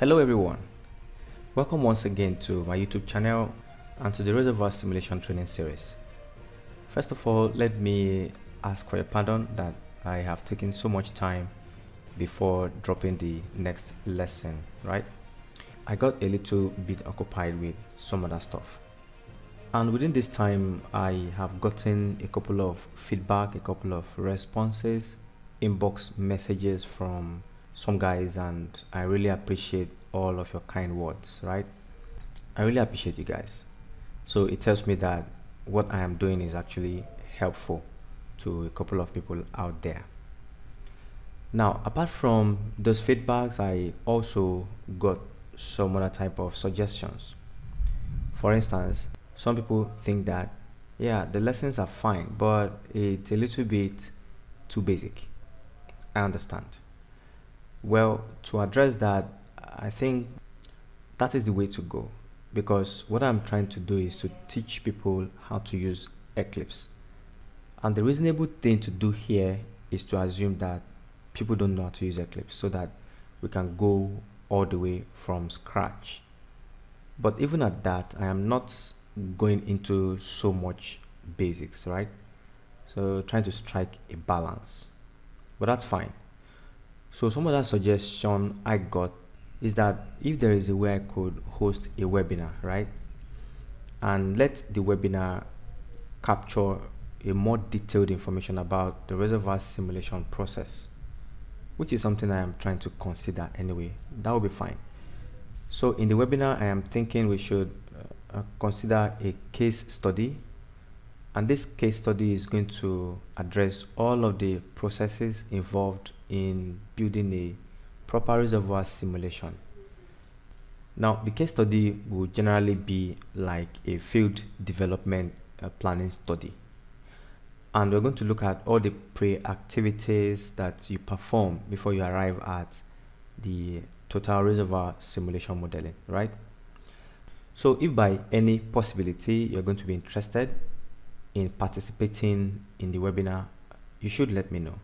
Hello everyone, welcome once again to my YouTube channel and to the Reservoir Simulation Training Series. First of all, let me ask for your pardon that I have taken so much time before dropping the next lesson, right? I got a little bit occupied with some other stuff. And within this time, I have gotten a couple of feedback, a couple of responses, inbox messages from some guys, and I really appreciate all of your kind words, right? I really appreciate you guys. So it tells me that what I am doing is actually helpful to a couple of people out there. Now, apart from those feedbacks, I also got some other type of suggestions. For instance, some people think that, yeah, the lessons are fine, but it's a little bit too basic. I understand. Well, to address that, I think that is the way to go, because what I'm trying to do is to teach people how to use Eclipse. And the reasonable thing to do here is to assume that people don't know how to use Eclipse so that we can go all the way from scratch. But even at that, I am not going into so much basics, right? So trying to strike a balance, but that's fine. So some other suggestion I got is that if there is a way I could host a webinar, right? And let the webinar capture a more detailed information about the reservoir simulation process, which is something I am trying to consider anyway. That will be fine. So in the webinar, I am thinking we should consider a case study, and this case study is going to address all of the processes involved in building a proper reservoir simulation. Now, the case study will generally be like a field development planning study, and we're going to look at all the pre-activities that you perform before you arrive at the total reservoir simulation modeling, right? So if by any possibility you're going to be interested in participating in the webinar, you should let me know.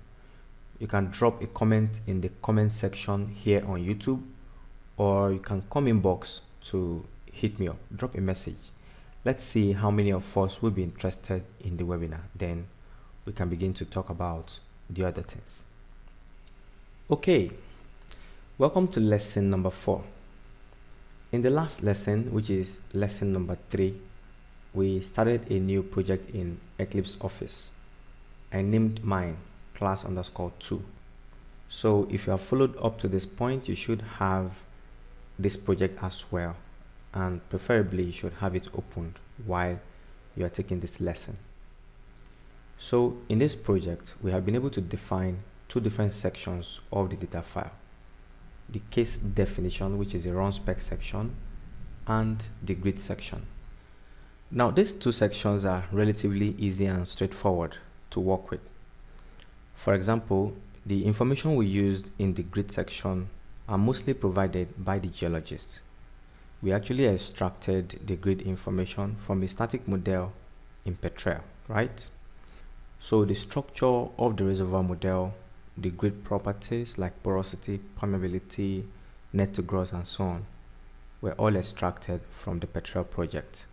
You can drop a comment in the comment section here on YouTube, or you can come inbox to hit me up, drop a message. Let's see how many of us will be interested in the webinar. Then we can begin to talk about the other things. Okay, welcome to lesson number 4. In the last lesson, which is lesson number 3, we started a new project in Eclipse Office. I named mine class_2. So if you have followed up to this point, you should have this project as well, and preferably you should have it opened while you are taking this lesson. So in this project, we have been able to define two different sections of the data file: the case definition, which is a run spec section, and the grid section. Now these two sections are relatively easy and straightforward to work with. For example, the information we used in the grid section are mostly provided by the geologist. We actually extracted the grid information from a static model in Petrel, right? So the structure of the reservoir model, the grid properties like porosity, permeability, net to gross, and so on, were all extracted from the Petrel project,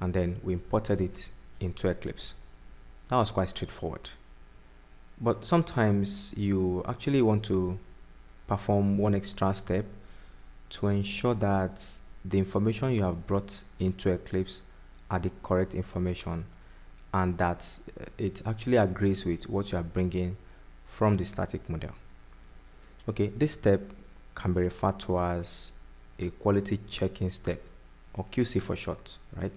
and then we imported it into Eclipse. That was quite straightforward. But sometimes you actually want to perform one extra step to ensure that the information you have brought into Eclipse are the correct information, and that it actually agrees with what you are bringing from the static model. Okay, this step can be referred to as a quality checking step, or QC for short, right?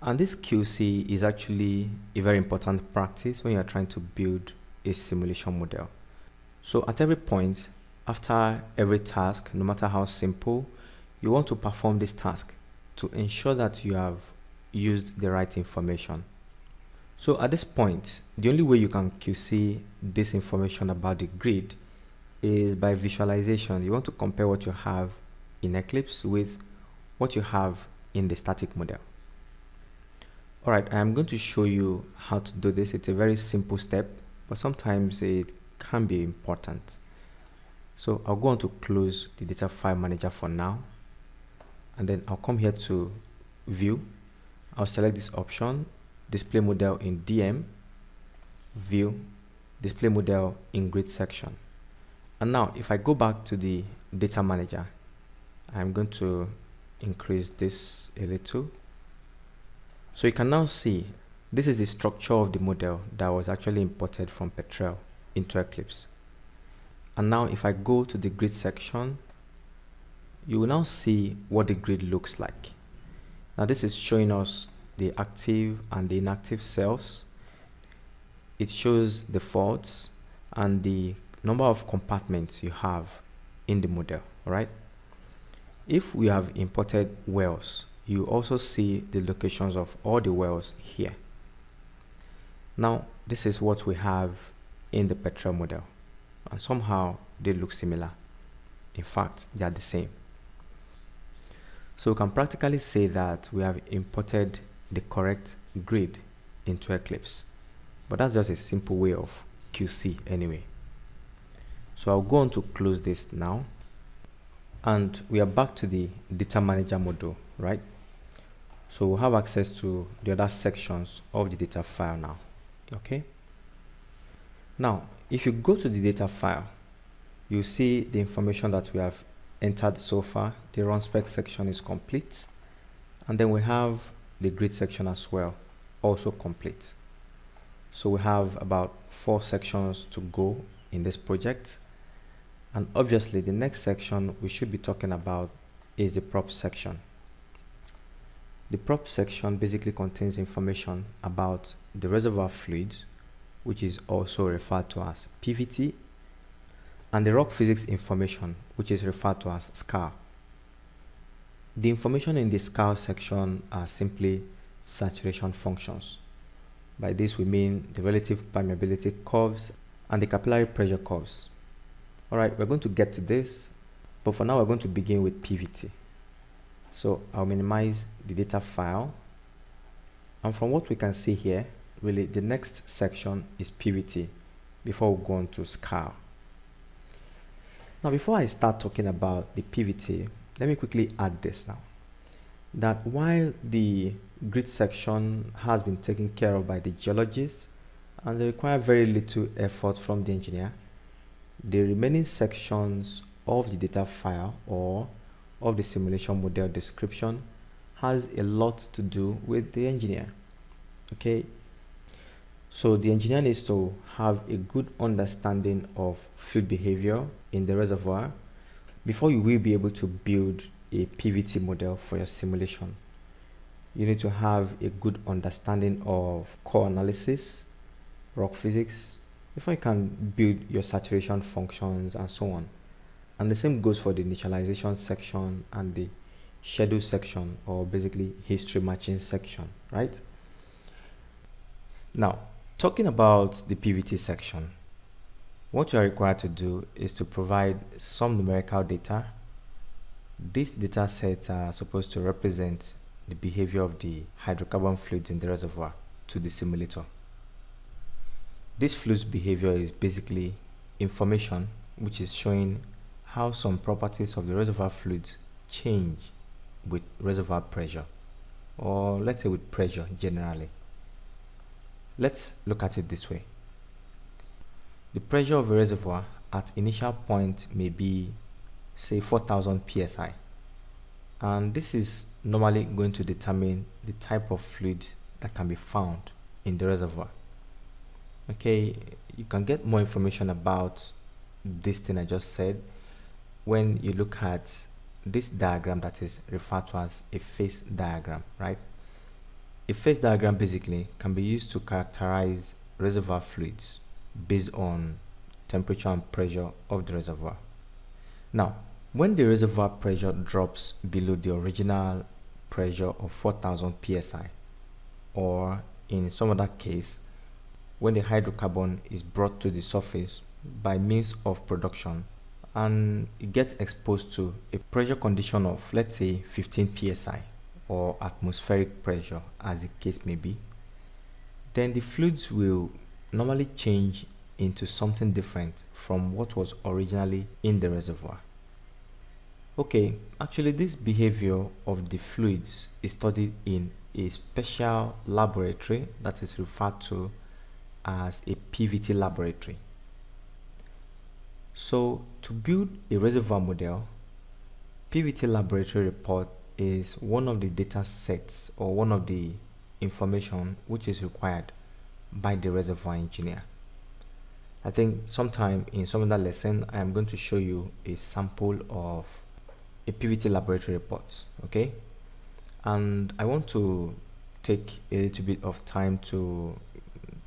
And this QC is actually a very important practice when you are trying to build a simulation model. So at every point, after every task, no matter how simple, you want to perform this task to ensure that you have used the right information. So at this point, the only way you can QC this information about the grid is by visualization. You want to compare what you have in Eclipse with what you have in the static model. Alright, I am going to show you how to do this. It's a very simple step, but sometimes it can be important. So I'll go on to close the data file manager for now, and then I'll come here to view. I'll select this option, display model in DM, view, display model in grid section. And now if I go back to the data manager, I'm going to increase this a little. So you can now see this is the structure of the model that was actually imported from Petrel into Eclipse. And now if I go to the grid section, you will now see what the grid looks like. Now this is showing us the active and the inactive cells. It shows the faults and the number of compartments you have in the model. All right. If we have imported wells, you also see the locations of all the wells here. Now this is what we have in the Petrel model, and somehow they look similar. In fact, they are the same. So we can practically say that we have imported the correct grid into Eclipse, but that's just a simple way of QC anyway. So I'll go on to close this now, and we are back to the data manager module, right? So we'll have access to the other sections of the data file now. Okay. Now, if you go to the data file, you see the information that we have entered so far. The run spec section is complete, and then we have the grid section as well, also complete. So we have about 4 sections to go in this project, and obviously the next section we should be talking about is the prop section. The prop section basically contains information about the reservoir fluids, which is also referred to as PVT, and the rock physics information, which is referred to as SCAR. The information in the SCAR section are simply saturation functions. By this we mean the relative permeability curves and the capillary pressure curves. Alright, we're going to get to this, but for now we're going to begin with PVT. So I'll minimize the data file, and from what we can see here, really the next section is PVT before we go on to SCAR. Now before I start talking about the PVT, let me quickly add this now, that while the grid section has been taken care of by the geologist and they require very little effort from the engineer, the remaining sections of the data file or of the simulation model description has a lot to do with the engineer. Okay, so the engineer needs to have a good understanding of fluid behavior in the reservoir before you will be able to build a PVT model for your simulation. You need to have a good understanding of core analysis, rock physics, before you can build your saturation functions and so on. And the same goes for the initialization section and the schedule section, or basically history matching section, right? Now, talking about the PVT section, what you are required to do is to provide some numerical data. These data sets are supposed to represent the behavior of the hydrocarbon fluids in the reservoir to the simulator. This fluid's behavior is basically information which is showing how some properties of the reservoir fluids change with reservoir pressure, or let's say with pressure generally. Let's look at it this way. The pressure of a reservoir at initial point may be, say, 4000 psi, and this is normally going to determine the type of fluid that can be found in the reservoir. Okay, you can get more information about this thing I just said when you look at this diagram that is referred to as a phase diagram, right? A phase diagram basically can be used to characterize reservoir fluids based on temperature and pressure of the reservoir. Now, when the reservoir pressure drops below the original pressure of 4000 psi, or in some other case, when the hydrocarbon is brought to the surface by means of production and it gets exposed to a pressure condition of, let's say, 15 psi or atmospheric pressure as the case may be, then the fluids will normally change into something different from what was originally in the reservoir. Okay, actually this behavior of the fluids is studied in a special laboratory that is referred to as a PVT laboratory. So to build a reservoir model, PVT laboratory report is one of the data sets or one of the information which is required by the reservoir engineer. I think sometime in some other lesson I am going to show you a sample of a PVT laboratory report, okay? And I want to take a little bit of time to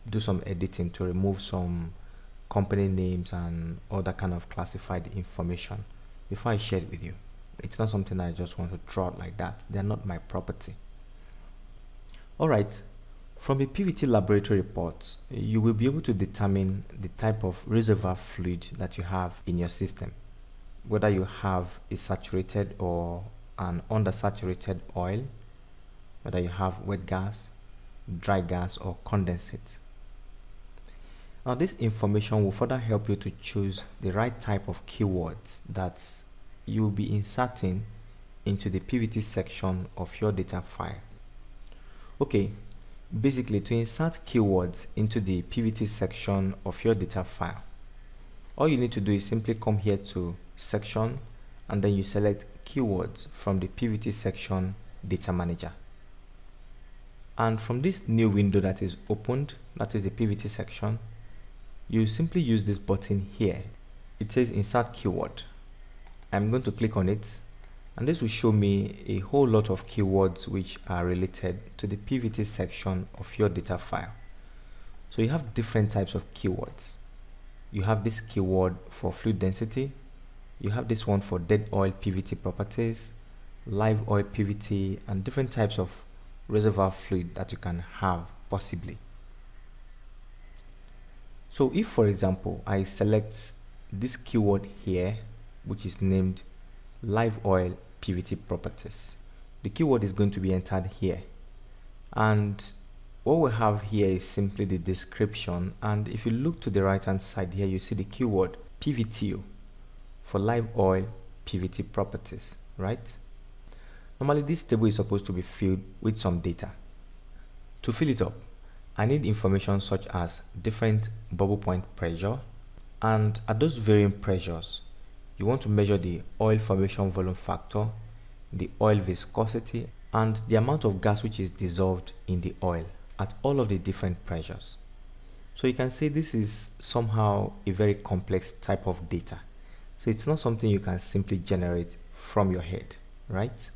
do some editing to remove some company names and other kind of classified information before I share it with you. It's not something I just want to throw out like that. They're not my property. Alright, from a PVT laboratory report, you will be able to determine the type of reservoir fluid that you have in your system, whether you have a saturated or an undersaturated oil, whether you have wet gas, dry gas, or condensate. Now this information will further help you to choose the right type of keywords that you will be inserting into the PVT section of your data file. Okay, basically to insert keywords into the PVT section of your data file, all you need to do is simply come here to section and then you select keywords from the PVT section data manager. And from this new window that is opened, that is the PVT section, you simply use this button here. It says insert keyword. I'm going to click on it and this will show me a whole lot of keywords which are related to the PVT section of your data file. So you have different types of keywords. You have this keyword for fluid density, you have this one for dead oil PVT properties, live oil PVT, and different types of reservoir fluid that you can have possibly. So if, for example, I select this keyword here, which is named live oil PVT properties, the keyword is going to be entered here. And what we have here is simply the description. And if you look to the right hand side here, you see the keyword PVT for live oil PVT properties, right? Normally this table is supposed to be filled with some data. To fill it up, I need information such as different bubble point pressure, and at those varying pressures you want to measure the oil formation volume factor, the oil viscosity, and the amount of gas which is dissolved in the oil at all of the different pressures. So you can see this is somehow a very complex type of data, so it's not something you can simply generate from your head, right?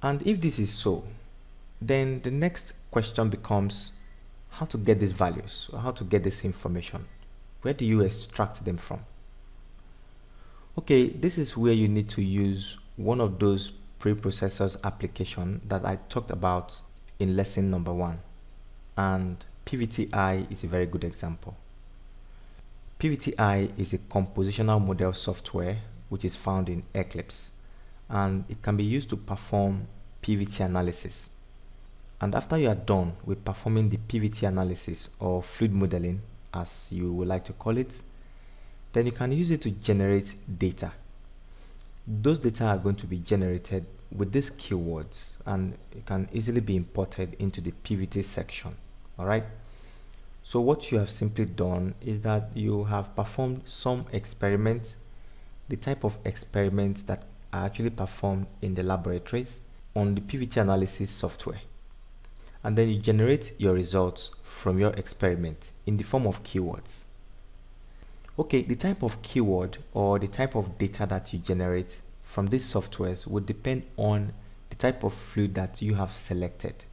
And if this is so, then the next question becomes how to get these values, or how to get this information. Where do you extract them from? Okay, this is where you need to use one of those preprocessors application that I talked about in lesson number 1, and PVTi is a very good example. PVTi is a compositional model software which is found in Eclipse, and it can be used to perform PVT analysis. And after you are done with performing the PVT analysis, or fluid modeling as you would like to call it, then you can use it to generate data. Those data are going to be generated with these keywords and it can easily be imported into the PVT section. Alright, so what you have simply done is that you have performed some experiments, the type of experiments that are actually performed in the laboratories on the PVT analysis software. And then you generate your results from your experiment in the form of keywords. Okay, the type of keyword or the type of data that you generate from these softwares would depend on the type of fluid that you have selected.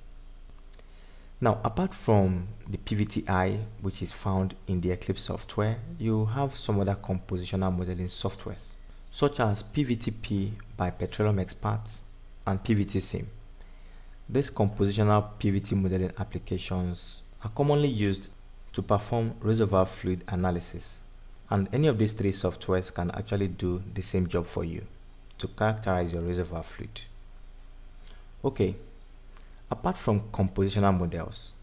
Now, apart from the PVTi, which is found in the Eclipse software, you have some other compositional modeling softwares, such as PVTP by Petrel experts and PVT-Sim. These compositional PVT modeling applications are commonly used to perform reservoir fluid analysis, and any of these three softwares can actually do the same job for you to characterize your reservoir fluid. Okay, apart from compositional models,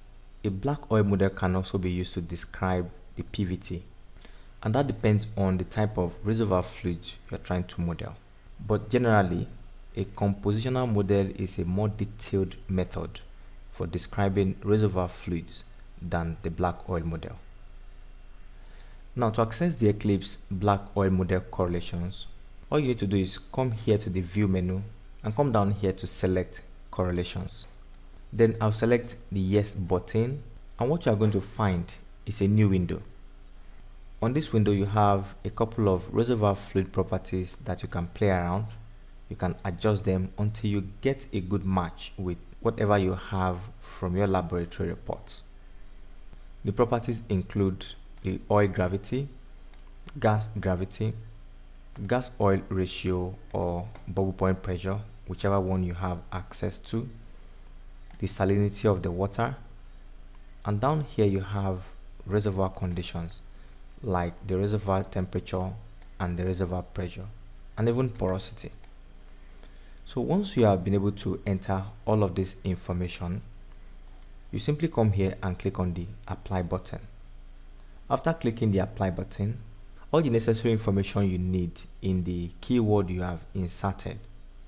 a black oil model can also be used to describe the PVT, and that depends on the type of reservoir fluid you're trying to model. But generally, a compositional model is a more detailed method for describing reservoir fluids than the Blackoil model. Now, to access the Eclipse Blackoil model correlations, all you need to do is come here to the View menu and come down here to select Correlations. Then I'll select the Yes button, and what you are going to find is a new window. On this window, you have a couple of reservoir fluid properties that you can play around. You can adjust them until you get a good match with whatever you have from your laboratory reports. The properties include the oil gravity, gas oil ratio, or bubble point pressure, whichever one you have access to, the salinity of the water, and down here you have reservoir conditions like the reservoir temperature and the reservoir pressure, and even porosity. So once you have been able to enter all of this information, you simply come here and click on the Apply button. After clicking the Apply button, all the necessary information you need in the keyword you have inserted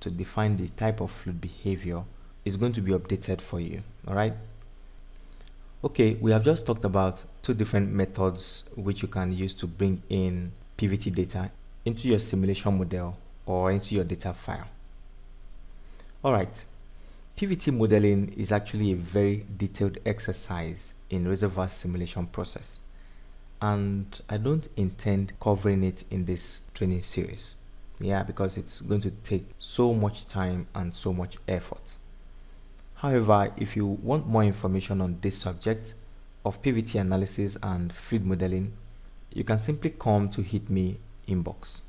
to define the type of fluid behavior is going to be updated for you. Alright? Okay, we have just talked about two different methods which you can use to bring in PVT data into your simulation model or into your data file. Alright, PVT modeling is actually a very detailed exercise in reservoir simulation process, and I don't intend covering it in this training series. Yeah, because it's going to take so much time and so much effort. However, if you want more information on this subject of PVT analysis and fluid modeling, you can simply come to Hit Me inbox.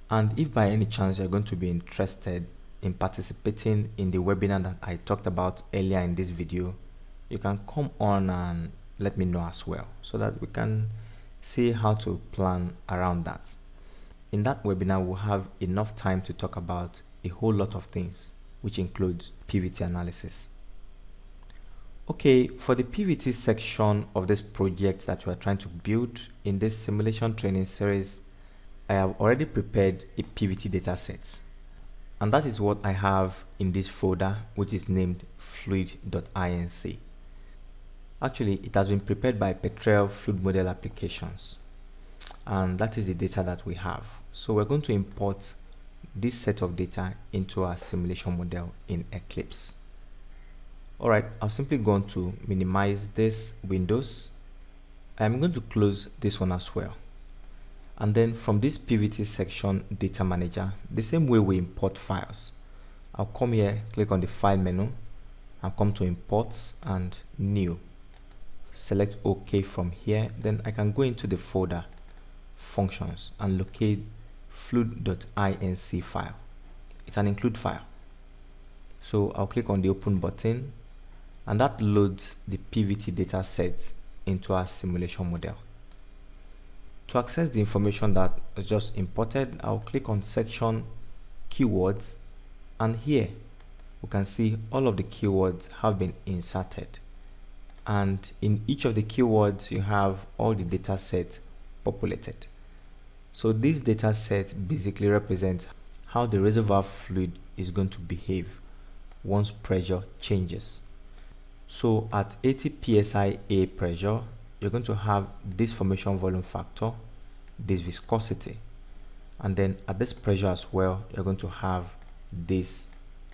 And if by any chance you're going to be interested in participating in the webinar that I talked about earlier in this video, you can come on and let me know as well, so that we can see how to plan around that. In that webinar, we'll have enough time to talk about a whole lot of things, which includes PVT analysis. Okay, for the PVT section of this project that we are trying to build in this simulation training series, I have already prepared a PVT dataset, and that is what I have in this folder, which is named fluid.inc. Actually, it has been prepared by Petrel Fluid Model Applications, and that is the data that we have. So we're going to import this set of data into our simulation model in Eclipse. Alright, I'll simply go on to minimize this windows. I'm going to close this one as well. And then from this PVT section data manager, the same way we import files, I'll come here, click on the file menu, I'll come to import and new, select OK from here. Then I can go into the folder functions and locate fluid.inc file. It's an include file, so I'll click on the open button, and that loads the PVT data set into our simulation model. To access the information that was just imported, I'll click on section keywords, and here we can see all of the keywords have been inserted, and in each of the keywords you have all the data sets populated. So this data set basically represents how the reservoir fluid is going to behave once pressure changes. So at 80 psi A pressure, you're going to have this formation volume factor, this viscosity, and then at this pressure as well, you're going to have this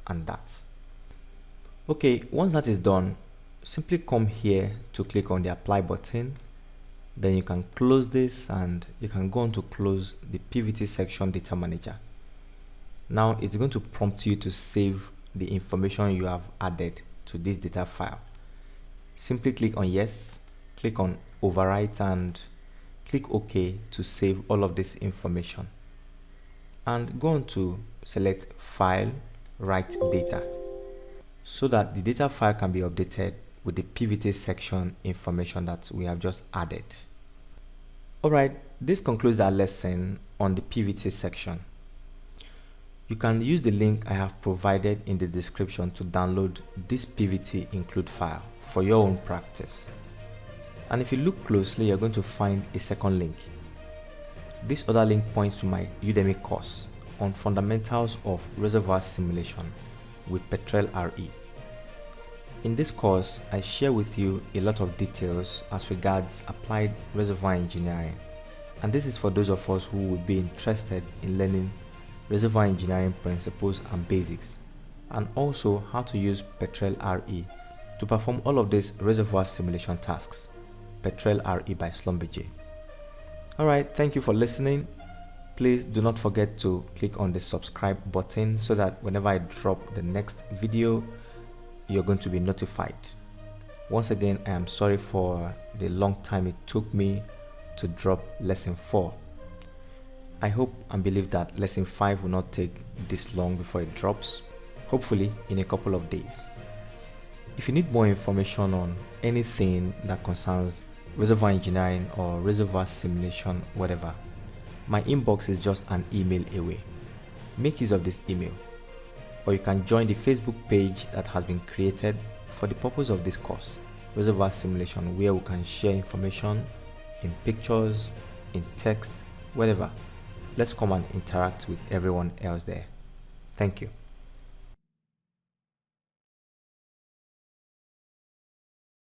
and that. Okay, once that is done, simply come here to click on the Apply button. Then you can close this, and you can go on to close the PVT section data manager. Now it's going to prompt you to save the information you have added to this data file. Simply click on yes, click on overwrite, and click OK to save all of this information, and go on to select File, Write Data, so that the data file can be updated with the PVT section information that we have just added. Alright, this concludes our lesson on the PVT section. You can use the link I have provided in the description to download this PVT include file for your own practice. And if you look closely, you're going to find a second link. This other link points to my UDEMY course on fundamentals of reservoir simulation with Petrel RE. In this course, I share with you a lot of details as regards applied reservoir engineering, and this is for those of us who would be interested in learning reservoir engineering principles and basics, and also how to use Petrel RE to perform all of these reservoir simulation tasks. Petrel RE by Schlumberger. Alright, thank you for listening. Please do not forget to click on the subscribe button so that whenever I drop the next video, you're going to be notified. Once again, I am sorry for the long time it took me to drop lesson 4. I hope and believe that lesson 5 will not take this long before it drops, hopefully in a couple of days. If you need more information on anything that concerns reservoir engineering or reservoir simulation, whatever, my inbox is just an email away. Make use of this email, or you can join the Facebook page that has been created for the purpose of this course, reservoir simulation, where we can share information in pictures, in text, whatever. Let's come and interact with everyone else there. Thank you.